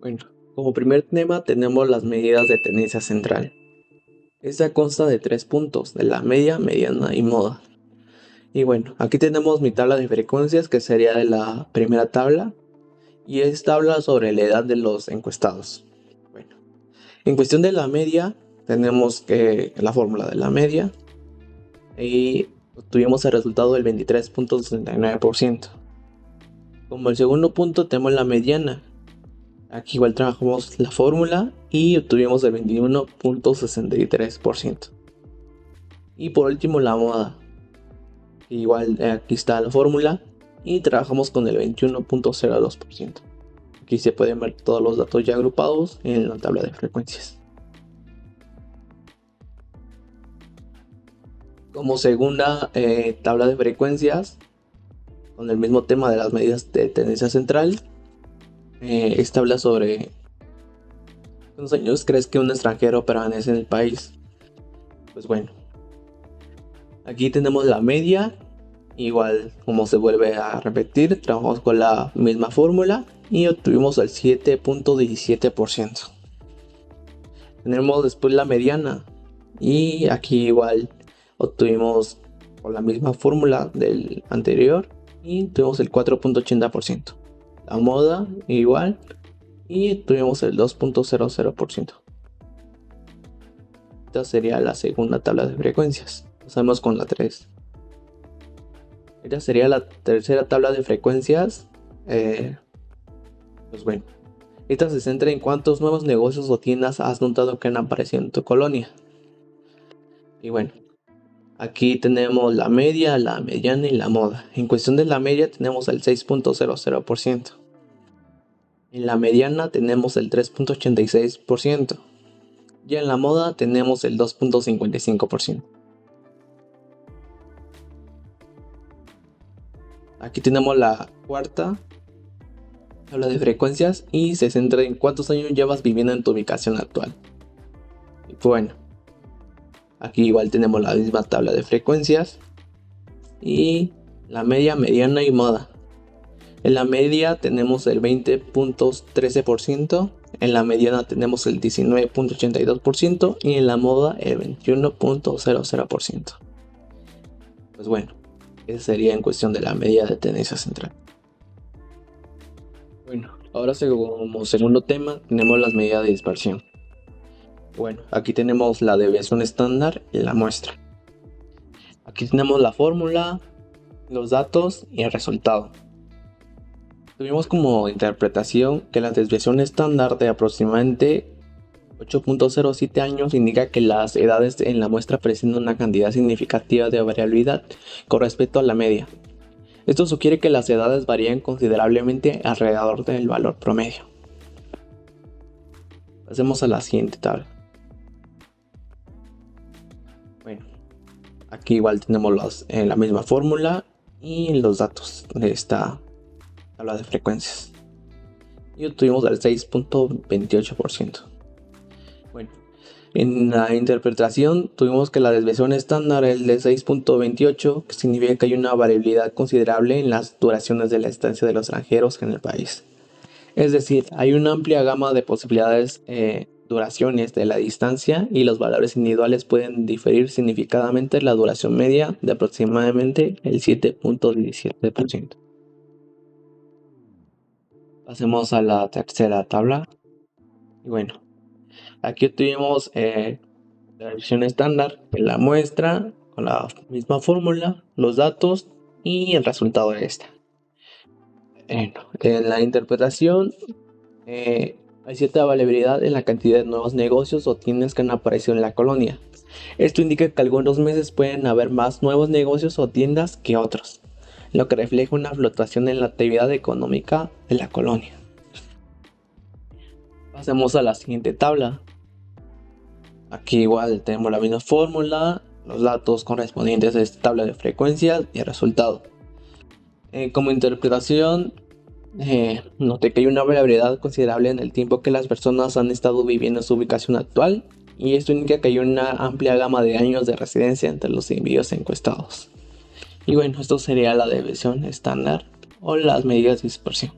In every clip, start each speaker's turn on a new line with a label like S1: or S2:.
S1: Bueno, como primer tema tenemos las medidas de tendencia central. Esta consta de 3 puntos, de la media, mediana y moda. Y bueno, aquí tenemos mi tabla de frecuencias, que sería de la primera tabla, y esta habla sobre la edad de los encuestados. Bueno, en cuestión de la media, tenemos que la fórmula de la media, y obtuvimos el resultado del 23.69%. Como el segundo punto tenemos la mediana. Aquí igual trabajamos la fórmula y obtuvimos el 21.63%. Y por último la moda. Igual aquí está la fórmula y trabajamos con el 21.02%. Aquí se pueden ver todos los datos ya agrupados en la tabla de frecuencias. Como segunda tabla de frecuencias, con el mismo tema de las medidas de tendencia central, esta habla sobre ¿cuántos años crees que un extranjero permanece en el país? Pues bueno, aquí tenemos la media. Igual, como se vuelve a repetir, trabajamos con la misma fórmula y obtuvimos el 7.17%. Tenemos después la mediana y aquí igual obtuvimos con la misma fórmula del anterior y tuvimos el 4.80%. La moda igual y tuvimos el 2.00%. Esta sería la segunda tabla de frecuencias. Pasamos con la 3. Esta sería la tercera tabla de frecuencias. Pues bueno, esta se centra en cuántos nuevos negocios o tiendas has notado que han aparecido en tu colonia. Y bueno, aquí tenemos la media, la mediana y la moda. En cuestión de la media tenemos el 6.00%. En la mediana tenemos el 3.86%. Y en la moda tenemos el 2.55%. Aquí tenemos la cuarta tabla de frecuencias y se centra en cuántos años llevas viviendo en tu ubicación actual. Y bueno, aquí igual tenemos la misma tabla de frecuencias y la media, mediana y moda. En la media tenemos el 20.13%, en la mediana tenemos el 19.82% y en la moda el 21.00%. Pues bueno, esa sería en cuestión de la media de tendencia central. Bueno, ahora como segundo tema tenemos las medidas de dispersión. Bueno, aquí tenemos la desviación estándar y la muestra. Aquí tenemos la fórmula, los datos y el resultado. Tuvimos como interpretación que la desviación estándar de aproximadamente 8.07 años indica que las edades en la muestra presentan una cantidad significativa de variabilidad con respecto a la media. Esto sugiere que las edades varían considerablemente alrededor del valor promedio. Pasemos a la siguiente tabla. Bueno, aquí igual tenemos la misma fórmula y los datos de esta tabla de frecuencias. Y obtuvimos el 6.28%. Bueno, en la interpretación tuvimos que la desviación estándar es de 6.28, que significa que hay una variabilidad considerable en las duraciones de la estancia de los extranjeros en el país. Es decir, hay una amplia gama de posibilidades, duraciones de la distancia, y los valores individuales pueden diferir significativamente la duración media de aproximadamente el 7.17%. Pasemos a la tercera tabla. Y bueno, aquí tuvimos la versión estándar de la muestra con la misma fórmula, los datos y el resultado de esta. En la interpretación hay cierta variabilidad en la cantidad de nuevos negocios o tiendas que han aparecido en la colonia. Esto indica que algunos meses pueden haber más nuevos negocios o tiendas que otros, lo que refleja una fluctuación en la actividad económica de la colonia. Pasemos a la siguiente tabla. Aquí igual tenemos la misma fórmula, los datos correspondientes a esta tabla de frecuencias y el resultado. Como interpretación, noté que hay una variabilidad considerable en el tiempo que las personas han estado viviendo en su ubicación actual, y esto indica que hay una amplia gama de años de residencia entre los individuos encuestados. Y bueno, esto sería la desviación estándar o las medidas de dispersión.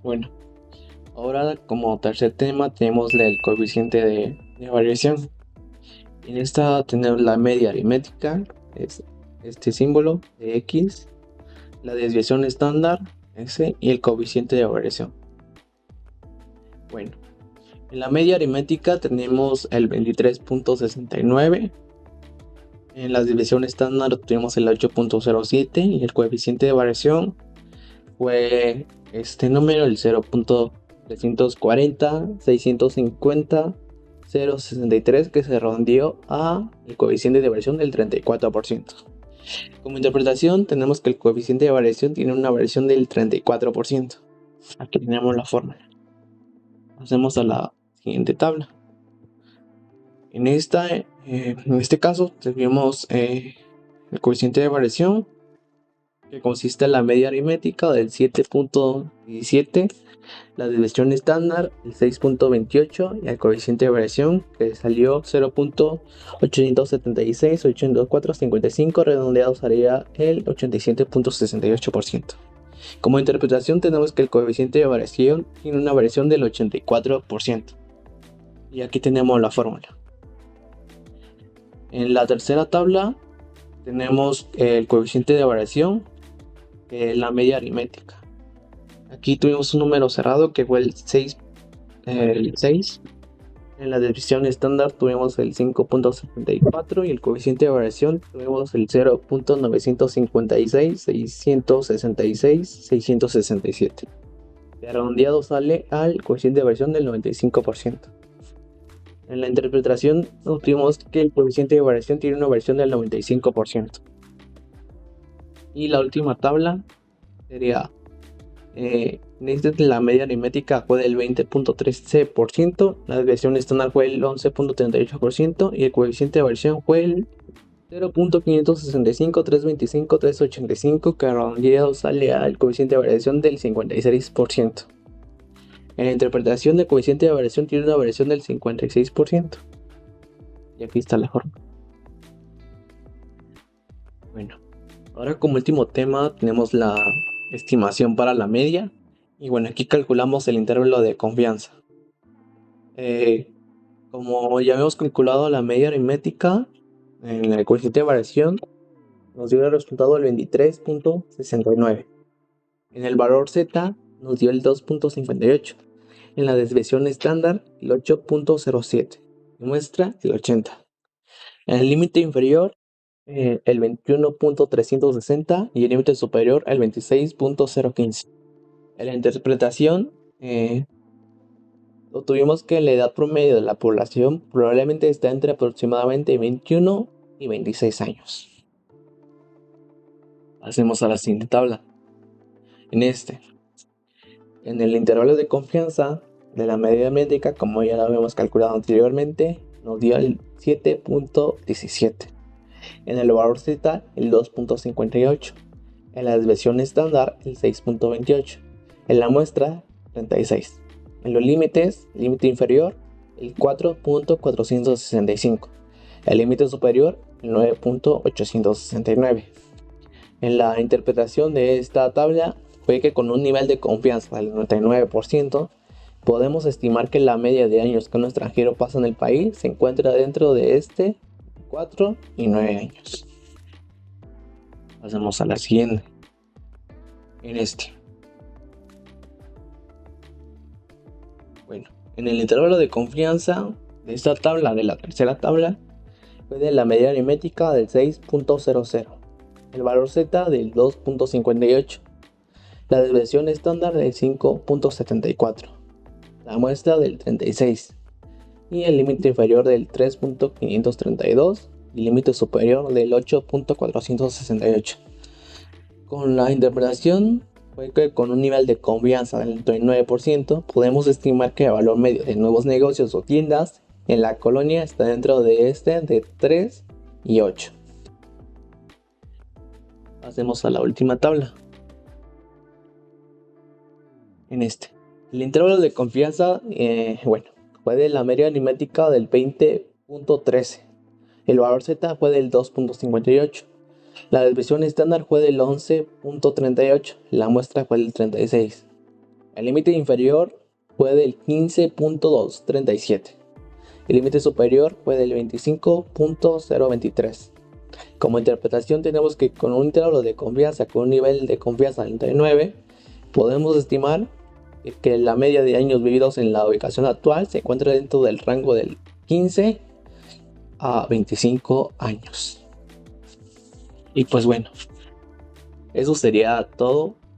S1: Bueno, ahora como tercer tema tenemos el coeficiente de variación. En esta tenemos la media aritmética, es este símbolo de X, la desviación estándar, S, y el coeficiente de variación. Bueno, en la media aritmética tenemos el 23.69. En la desviación estándar tuvimos el 8.07 y el coeficiente de variación fue este número, el 0.340, 650, 0.63, que se redondeó a el coeficiente de variación del 34%. Como interpretación tenemos que el coeficiente de variación tiene una variación del 34%. Aquí tenemos la fórmula. Pasemos a la siguiente tabla. En este caso tenemos el coeficiente de variación, que consiste en la media aritmética del 7.17, la desviación estándar el 6.28 y el coeficiente de variación que salió 0.876, 82455, redondeado sería el 87.68%. Como interpretación tenemos que el coeficiente de variación tiene una variación del 84%. Y aquí tenemos la fórmula. En la tercera tabla tenemos el coeficiente de variación, que es la media aritmética. Aquí tuvimos un número cerrado que fue el 6. En la desviación estándar tuvimos el 5.74 y el coeficiente de variación tuvimos el 0.956, 666, 667. Redondeado sale al coeficiente de variación del 95%. En la interpretación tuvimos que el coeficiente de variación tiene una variación del 95%. Y la última tabla sería, la media aritmética fue del 20.13%, la desviación estándar fue el 11.38% y el coeficiente de variación fue el 0.565, 325, 385, que redondeado sale al coeficiente de variación del 56%. En la interpretación del coeficiente de variación tiene una variación del 56%. Y aquí está la forma. Bueno, ahora como último tema tenemos la estimación para la media. Y bueno, aquí calculamos el intervalo de confianza. Como ya habíamos calculado la media aritmética en el coeficiente de variación, nos dio el resultado del 23.69. En el valor Z nos dio el 2.58. En la desviación estándar el 8.07. Muestra el 80. En el límite inferior el 21.360 y el límite superior el 26.015. En la interpretación tuvimos que la edad promedio de la población probablemente está entre aproximadamente 21 y 26 años. Pasemos a la siguiente tabla. En el intervalo de confianza de la media médica, como ya lo habíamos calculado anteriormente, nos dio el 7.17. En el valor Z el 2.58. En la desviación estándar el 6.28. En la muestra 36. En los límites, límite inferior el 4.465. El límite superior el 9.869. En la interpretación de esta tabla fue que con un nivel de confianza del 99%, podemos estimar que la media de años que un extranjero pasa en el país se encuentra dentro de 4 y 9 años. Pasemos a la siguiente. Bueno, en el intervalo de confianza de esta tabla, de la tercera tabla, fue de la media aritmética del 6.00, el valor Z del 2.58, la desviación estándar del 5.74, la muestra del 36 y el límite inferior del 3.532 y el límite superior del 8.468. Con la interpretación fue que con un nivel de confianza del 99% podemos estimar que el valor medio de nuevos negocios o tiendas en la colonia está dentro de de 3 y 8. Pasemos a la última tabla. El intervalo de confianza, fue de la media aritmética del 20.13. El valor Z fue del 2.58. La desviación estándar fue del 11.38. La muestra fue del 36. El límite inferior fue del 15.237. El límite superior fue del 25.023. Como interpretación tenemos que con un intervalo de confianza con un nivel de confianza entre 9, podemos estimar que la media de años vividos en la ubicación actual se encuentra dentro del rango del 15 a 25 años. Y pues bueno, eso sería todo